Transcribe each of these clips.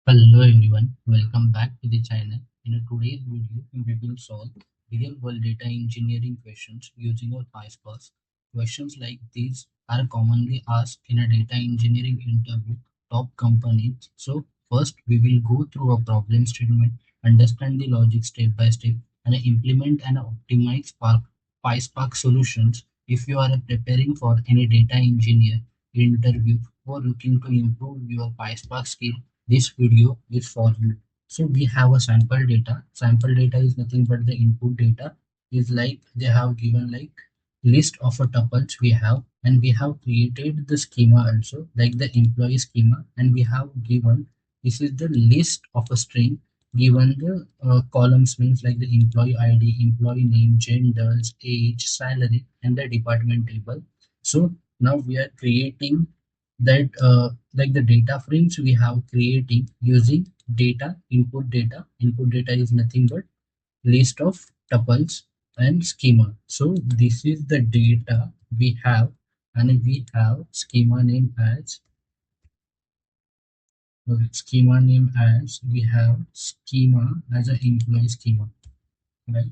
Hello everyone, welcome back to the channel. In today's video, we will solve real-world data engineering questions using our PySpark. Questions like these are commonly asked in a data engineering interview, top companies. So first, we will go through a problem statement, understand the logic step by step, and implement and optimize PySpark solutions. If you are preparing for any data engineer interview or looking to improve your PySpark skill, this video is for you. So we have a sample data. Sample data is nothing but the input data. Is like they have given like list of a tuples we have, and we have created the schema also like the employee schema, and we have given this is the list of a string given the columns means like the employee ID, employee name, genders, age, salary, and the department table. So now we are creating that like the data frames we have creating using input data is nothing but list of tuples and schema. So this is the data we have, and we have schema name as we have schema as an employee schema, right?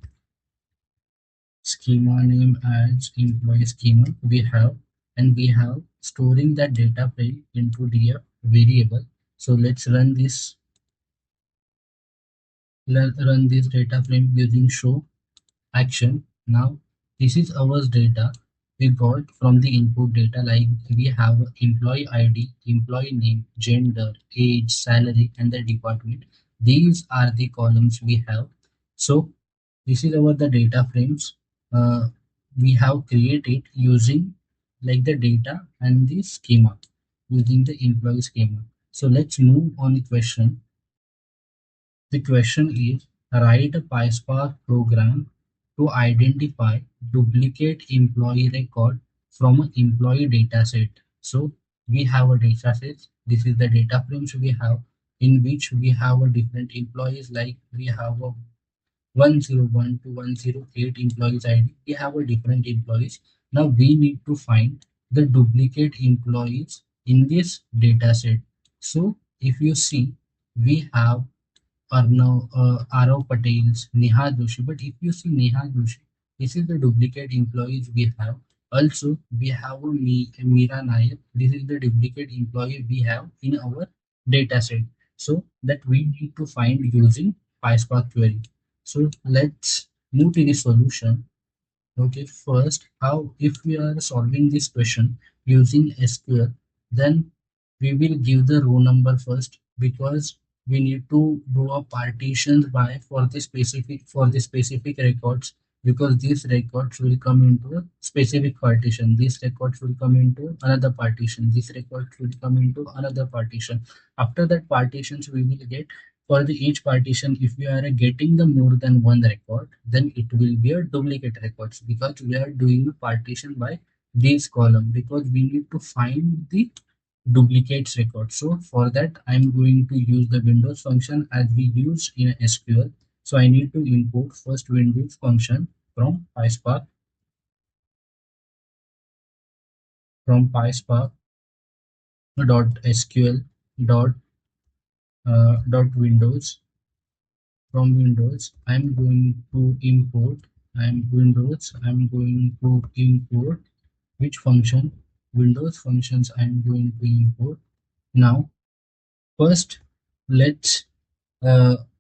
Schema name as employee schema we have, and we have storing that data frame into the variable. So let's run this data frame using show action. Now this is our data we got from the input data, like we have employee ID, employee name, gender, age, salary, and the department. These are the columns we have. So this is our the data frames uh, we have created using like the data and the schema using the employee schema. So let's move on the question. The question is, write a PySpark program to identify duplicate employee record from an employee dataset. So we have a dataset. This is the data frames we have, in which we have a different employees, like we have a 101 to 108 employees ID. We have a different employees. Now we need to find the duplicate employees in this dataset. So if you see, we have Arnav, Arav Patel's, Neha Joshi. But if you see Neha Joshi, this is the duplicate employees we have. Also, we have Meera Nair. This is the duplicate employee we have in our data set. So that we need to find using PySpark query. So let's move to the solution. Okay, first, how if we are solving this question using SQL, then we will give the row number first, because we need to do a partitions by for the specific records, because these records will come into a specific partition. These records will come into another partition. These records will come into another partition. After that partitions, we will get for the each partition. If we are getting the more than one record, then it will be a duplicate records, because we are doing a partition by this column, because we need to find the duplicates record. So for that, I'm going to use the Windows function as we use in SQL. So I need to import first Windows function from PySpark dot SQL dot Windows. From Windows, I'm going to import. I'm going to import which function? Windows functions I'm going to import. Now, first, let's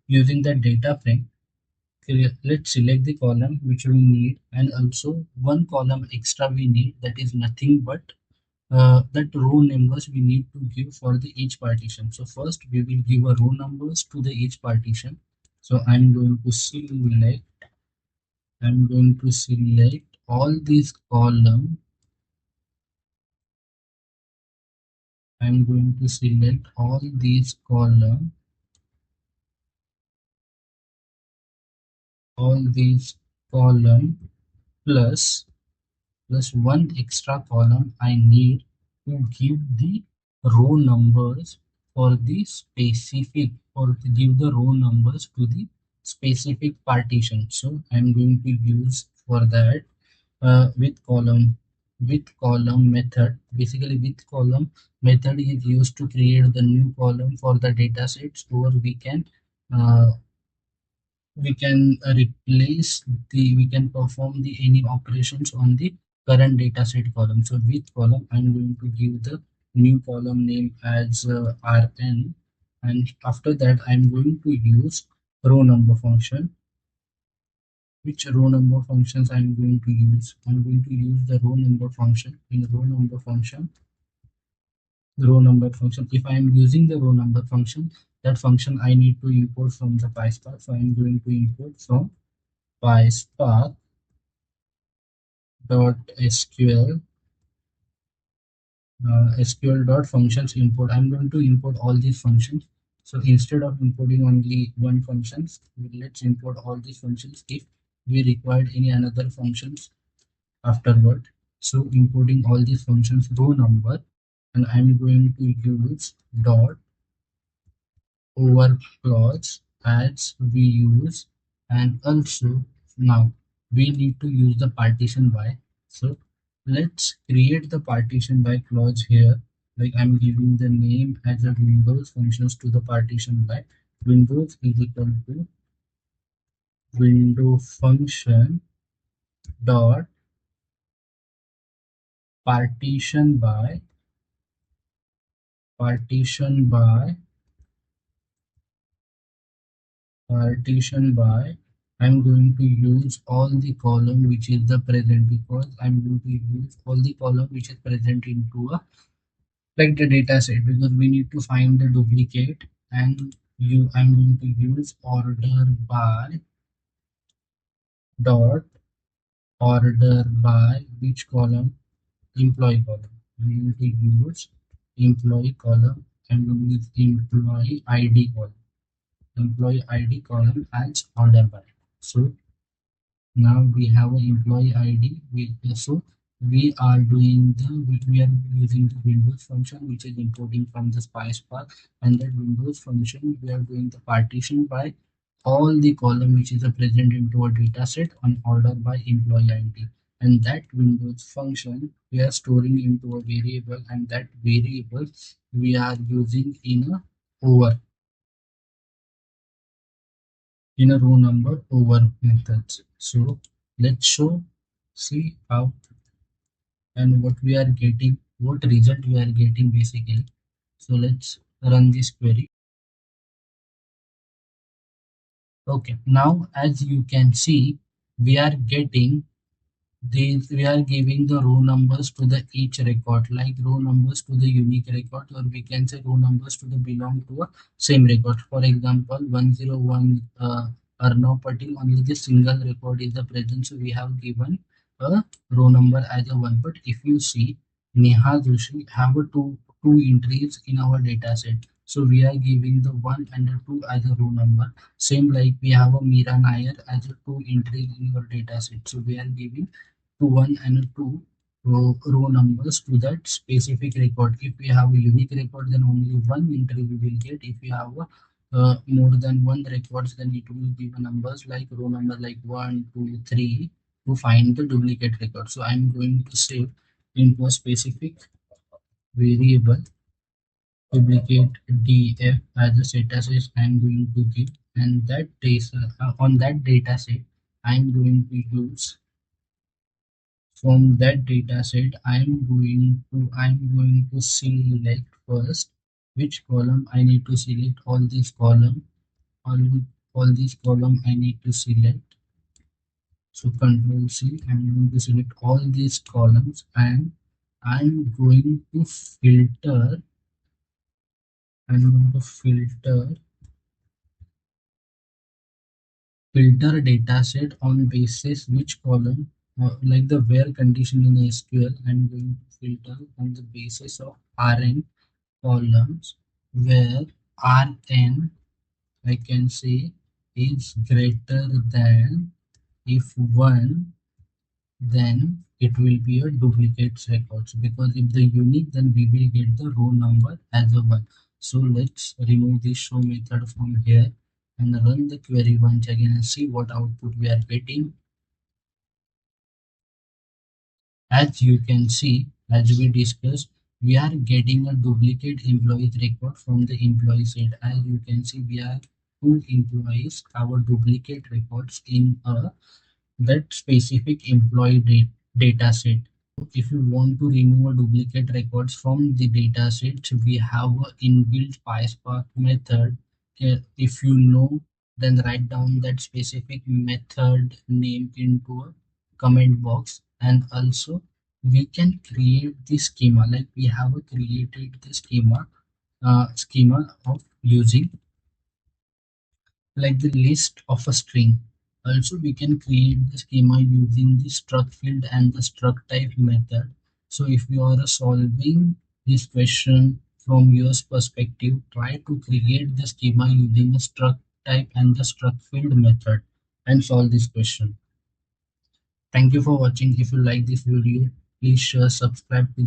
using the data frame. Let's select the column which we need, and also one column extra we need, that is nothing but that row numbers we need to give for the each partition. So first we will give a row numbers to the each partition. So I'm going to select all these column. I'm going to select all these column plus one extra column I need to give the row numbers for the specific, or to give the row numbers to the specific partition. So I'm going to use for that with column with column method. Basically, with column method is used to create the new column for the data sets, or uh, replace we can perform the any operations on the current data set column. So with column, I'm going to give the new column name as rn, and after that I'm going to use row number function. Which row number functions I'm going to use? I'm going to use the row number function. In row number function, if I am using the row number function, that function I need to import from the PySpark. So I'm going to import from PySpark dot SQL SQL dot functions import. I'm going to import all these functions. So instead of importing only one functions, let's import all these functions if we required any another functions afterward. So importing all these functions row number, and I'm going to use dot over clause as we use, and also now we need to use the partition by. So let's create the partition by clause here. Like I'm giving the name as a Windows functions to the partition by. Windows is equal to window function dot partition by partition by partition by. I'm going to use all the column which is the present, because I'm going to use all the column which is present into a like the data set, because we need to find the duplicate. And I'm going to use order by dot order by which column? Employee column. I'm going to use employee column. I'm going to use employee ID column. Employee ID column as order by. So now we have an employee ID. So we are doing we are using the Windows function which is importing from the PySpark, and that Windows function we are doing the partition by all the column which is present into a data set on order by employee ID. And that Windows function we are storing into a variable, and that variable we are using in a row number over methods. So let's see how and what we are getting, what result we are getting basically. So let's run this query. Okay, now as you can see, we are getting these, we are giving the row numbers to the each record, like row numbers to the unique record, or we can say row numbers to the belong to a same record. For example, 101 Arnav Patil, only the single record is the present, so we have given a row number as a one. But if you see, Neha Joshi have a two entries in our data set, so we are giving the one and the two as a row number. Same like we have a Meera Nair as a two entries in our data set, so we are giving to one and two row numbers to that specific record. If we have a unique record, then only one entry we will get. If we have more than one records, then it will give numbers like row number like 1, 2, 3 to find the duplicate record. So I'm going to save into a specific variable duplicate df as a data set I'm going to give, and that data on that data set I'm going to use. From that data set, I'm going to select first which column I need to select. All all these column I need to select. So Control C. I'm going to select all these columns, and I'm going to filter. I'm going to filter data set on basis which column, like the where condition in SQL. I'm going to filter on the basis of Rn columns, where Rn I can say is greater than, if 1, then it will be a duplicate records, because if the unique, then we will get the row number as a 1. So let's remove this show method from here and run the query once again and see what output we are getting. As you can see, as we discussed, we are getting a duplicate employees record from the employee side. As you can see, we are two employees, our duplicate records in a that specific data set. If you want to remove a duplicate records from the data set, we have a inbuilt PySpark method. If you know, then write down that specific method name into a comment box. And also we can create the schema, like we have created the schema of using like the list of a string. Also, we can create the schema using the struct field and the struct type method. So if you are solving this question from your perspective, try to create the schema using the struct type and the struct field method and solve this question. Thank you for watching. If you like this video, please share, subscribe to